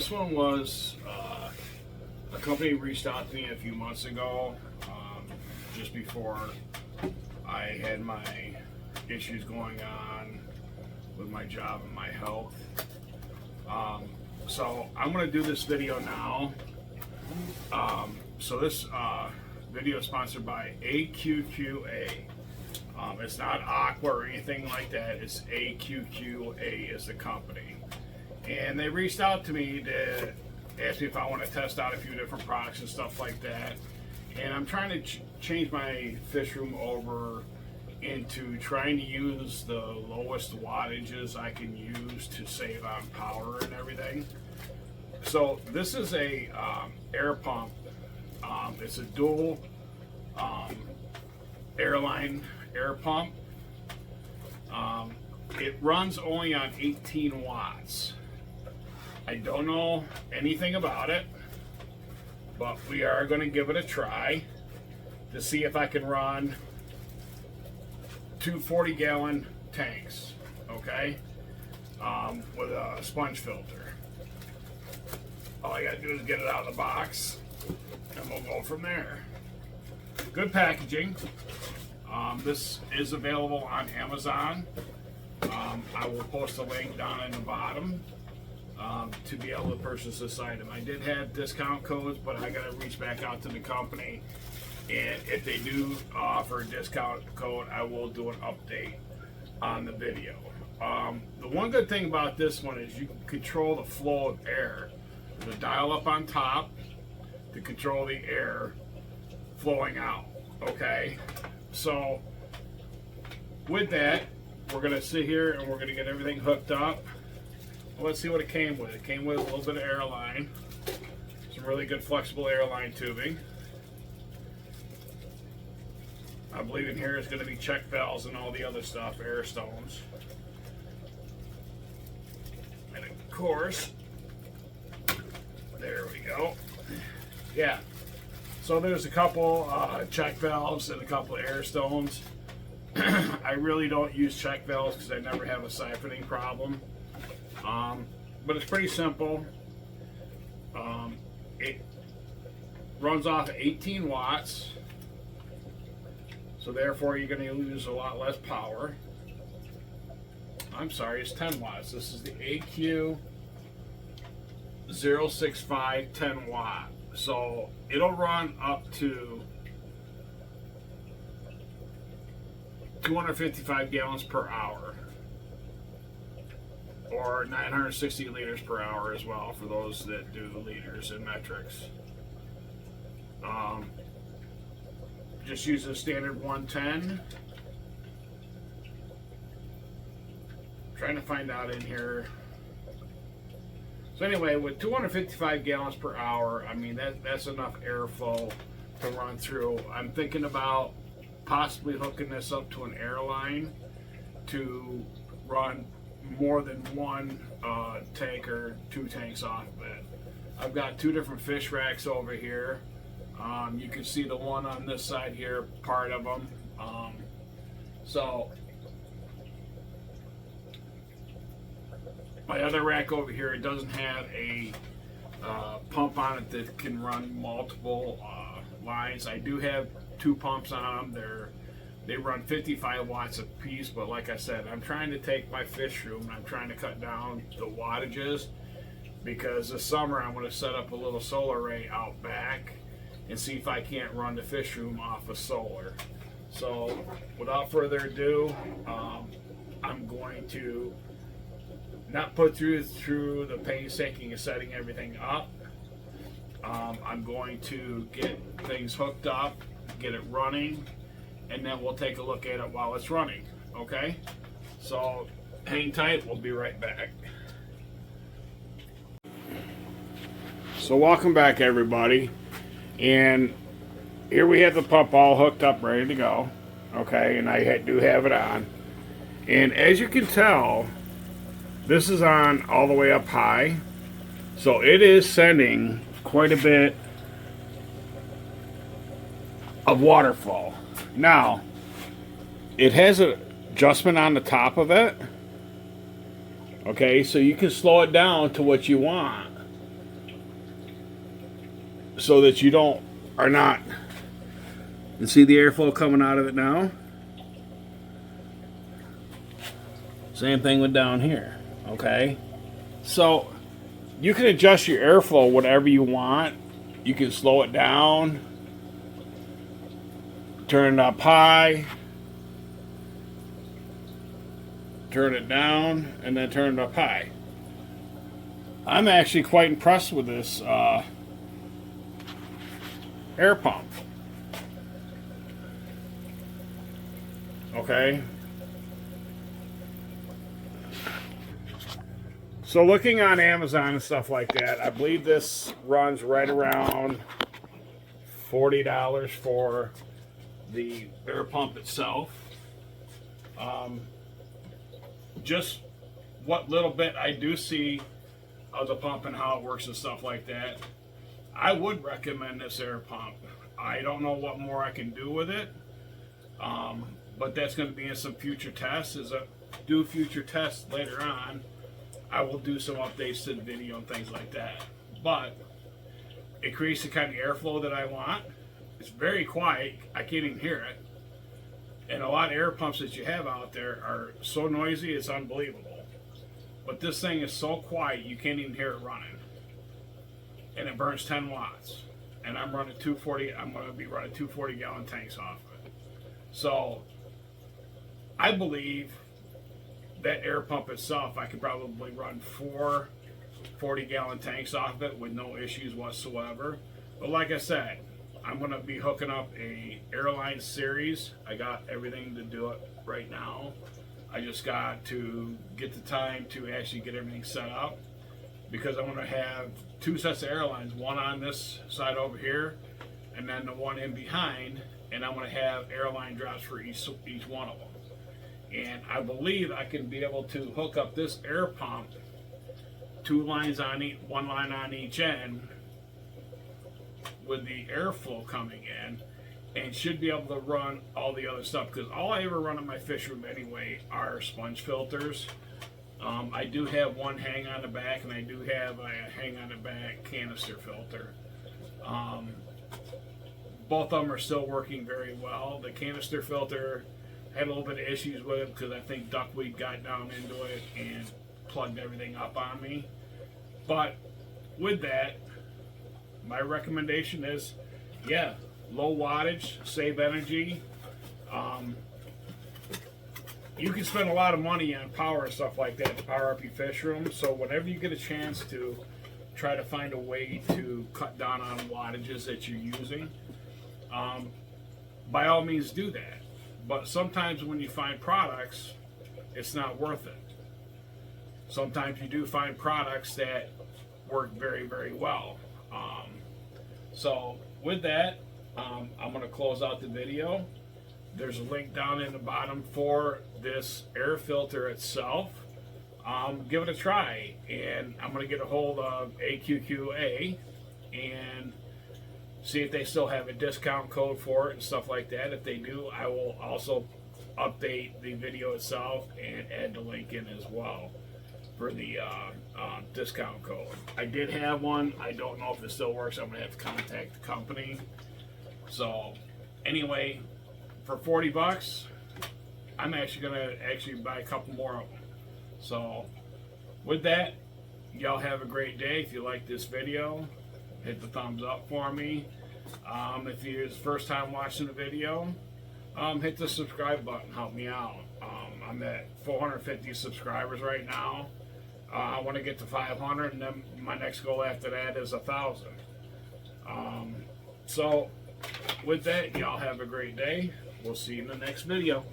this one was a company reached out to me a few months ago, just before I had my issues going on with my job and my health. So I'm going to do this video now. So this video is sponsored by AQQA. It's not AQUA or anything like that. It's AQQA is the company. And they reached out to me to ask me if I want to test out a few different products and stuff like that. And I'm trying to change my fish room over into trying to use the lowest wattages I can use to save on power and everything. So this is a air pump. It's a dual airline air pump. It runs only on 18 watts. I don't know anything about it, but we are going to give it a try to see if I can run two 40-gallon tanks, okay, with a sponge filter. All I gotta do is get it out of the box, and we'll go from there. Good packaging. This is available on Amazon. I will post a link down in the bottom to be able to purchase this item. I did have discount codes, but I gotta reach back out to the company, and if they do offer a discount code, I will do an update on the video. The one good thing about this one is you can control the flow of air. There's a dial up on top to control the air flowing out, okay? So with that, we're gonna sit here and we're gonna get everything hooked up. Well, let's see what it came with. It came with a little bit of airline, some really good flexible airline tubing. I believe in here is going to be check valves and all the other stuff, air stones. And of course, there we go. Yeah. So there's a couple check valves and a couple of air stones. I really don't use check valves because I never have a siphoning problem. But it's pretty simple. It runs off 18 watts. So therefore you're going to use a lot less power. I'm sorry, it's 10 watts. This is the AQ065 10 watt. So it'll run up to 255 gallons per hour, or 960 liters per hour as well for those that do liters and metrics. Just use a standard 110. Trying to find out in here. So anyway, with 255 gallons per hour, I mean that's enough airflow to run through. I'm thinking about possibly hooking this up to an airline to run more than one tank or two tanks off of it. I've got two different fish racks over here. You can see the one on this side here, part of them. So my other rack over here, it doesn't have a pump on it that can run multiple lines. I do have two pumps on them. They run 55 watts a piece, but like I said, I'm trying to take my fish room and I'm trying to cut down the wattages, because this summer I'm going to set up a little solar array out back and see if I can't run the fish room off of solar. So without further ado, I'm going to not put through the painstaking of setting everything up. I'm going to get things hooked up, get it running, and then we'll take a look at it while it's running, okay? So hang tight, we'll be right back. So welcome back, everybody. And here we have the pump all hooked up, ready to go. Okay, and I do have it on. And as you can tell, this is on all the way up high. So it is sending quite a bit of water flow. Now, it has an adjustment on the top of it. Okay, so you can slow it down to what you want. so that you are not. You see the airflow coming out of it now? Same thing with down here, okay? So you can adjust your airflow whatever you want. You can slow it down, turn it up high, turn it down, and then turn it up high. I'm actually quite impressed with this air pump. Okay. So looking on Amazon and stuff like that, I believe this runs right around $40 for the air pump itself. Just what little bit I do see of the pump and how it works and stuff like that, I would recommend this air pump. I don't know what more I can do with it, but that's going to be in some future tests. As I do future tests later on, I will do some updates to the video and things like that. But it creates the kind of airflow that I want. It's very quiet. I can't even hear it. And a lot of air pumps that you have out there are so noisy, it's unbelievable. But this thing is so quiet, you can't even hear it running. And it burns 10 watts. And I'm running 240, I'm going to be running 240 gallon tanks off of it. So I believe that air pump itself, I could probably run 4 40-gallon tanks off of it with no issues whatsoever. But like I said, I'm going to be hooking up a airline series. I got everything to do it right now. I just got to get the time to actually get everything set up, because I want to have 2 sets of airlines, one on this side over here and then the one in behind, and I'm going to have airline drops for each one of them. And I believe I can be able to hook up this air pump, 2 lines on each, 1 line on each end, with the airflow coming in, and should be able to run all the other stuff, because all I ever run in my fish room anyway are sponge filters. I do have one hang on the back, and I do have a hang on the back canister filter. Both of them are still working very well. The canister filter had a little bit of issues with it because I think duckweed got down into it and plugged everything up on me. But with that, my recommendation is, yeah, low wattage, save energy. You can spend a lot of money on power and stuff like that to power up your fish room. So whenever you get a chance to try to find a way to cut down on wattages that you're using, by all means do that. But sometimes when you find products, it's not worth it. Sometimes you do find products that work very, very well. So with that, I'm going to close out the video. There's a link down in the bottom for this air filter itself. Give it a try, and I'm going to get a hold of AQQA and see if they still have a discount code for it and stuff like that. If they do, I will also update the video itself and add the link in as well for the discount code. I did have one. I don't know if it still works. I'm going to have to contact the company. So anyway, for 40 bucks, I'm actually going to buy a couple more of them. So with that, y'all have a great day. If you like this video, hit the thumbs up for me. If you're the first time watching the video, hit the subscribe button, help me out. I'm at 450 subscribers right now. I want to get to 500, and then my next goal after that is 1,000. So with that, y'all have a great day. We'll see you in the next video.